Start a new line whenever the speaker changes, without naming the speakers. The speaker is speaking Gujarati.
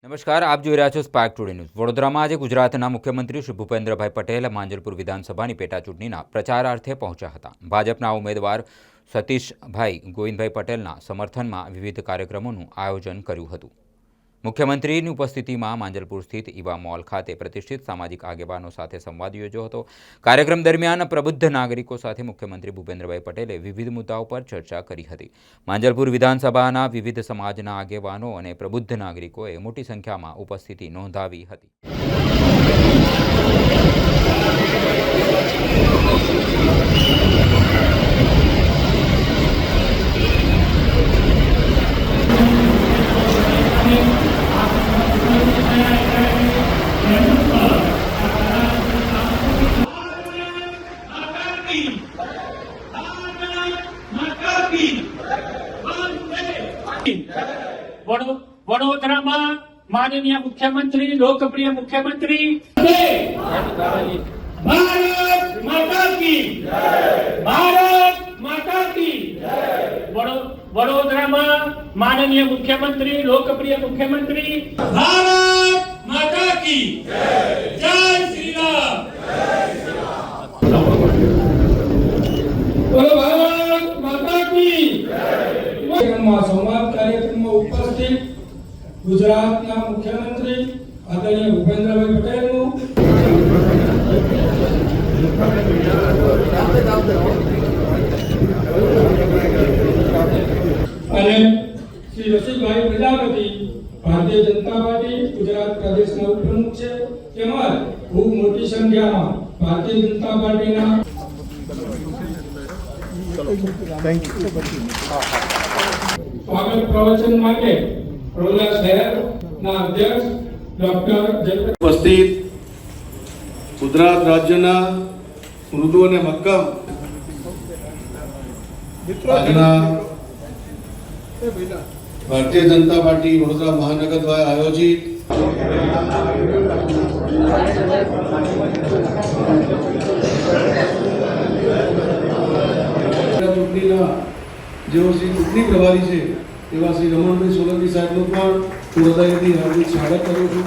નમસ્કાર, આપ જોઈ રહ્યા છો સ્પાર્ક ટુડે ન્યૂઝ। વડોદરામાં આજે ગુજરાતના મુખ્યમંત્રી શ્રી ભૂપેન્દ્રભાઈ પટેલ માંજલપુર વિધાનસભાની પેટાચૂંટણીના પ્રચારાર્થે પહોંચ્યા હતા। ભાજપના ઉમેદવાર સતીશભાઈ ગોવિંદભાઈ પટેલના સમર્થનમાં વિવિધ કાર્યક્રમોનું આયોજન કર્યું હતું। મુખ્યમંત્રીની ઉપસ્થિતિમાં માંજલપુર સ્થિત ઈવા મોલ ખાતે પ્રતિષ્ઠિત સામાજિક આગેવાનો સાથે સંવાદ યોજ્યો હતો। કાર્યક્રમ દરમિયાન પ્રબુદ્ધ નાગરિકો સાથે મુખ્યમંત્રી ભૂપેન્દ્રભાઈ પટેલે વિવિધ મુદ્દાઓ પર ચર્ચા કરી હતી। માંજલપુર વિધાનસભાના વિવિધ સમાજના આગેવાનો અને પ્રબુદ્ધ નાગરિકોએ મોટી સંખ્યામાં ઉપસ્થિતિ નોંધાવી હતી।
વડોદરામાં માનનીય મુખ્યમંત્રી, લોકપ્રિય મુખ્યમંત્રી ભારત માતા કી જય, ભારત માતા કી જય। વડોદરામાં માનનીય મુખ્યમંત્રી, લોકપ્રિય મુખ્યમંત્રી ભારત માતા કી જય, જય શ્રી રામ, જય શ્રી રામ, બોલો ભારત માતા કી જય।
સંવાદ કાર્યક્રમમાં ઉપસ્થિત ગુજરાતના મુખ્યમંત્રી આદરણીય ભૂપેન્દ્રભાઈ પટેલનું અને શ્રી રસિકભાઈ પ્રજાપતિ ભારતીય જનતા પાર્ટી ગુજરાત પ્રદેશના ઉપપ્રમુખ છે, તેમજ ખૂબ મોટી સંખ્યામાં ભારતીય જનતા પાર્ટીના સ્વાગત પ્રવચન માટે વડોદરા શહેરના અધ્યક્ષ ડોક્ટર
ઉપસ્થિત ગુજરાત રાજ્યના મૃદુ અને મક્કમ આજના ભારતીય જનતા પાર્ટી વડોદરા મહાનગર દ્વારા આયોજિત ચૂંટણીના જેઓ શ્રી ચૂંટણી પ્રભારી છે એવા શ્રી રમણભાઈ સોલંકી સાહેબનું પણ હું હૃદયથી હાર્દિક સ્વાગત કરું છું।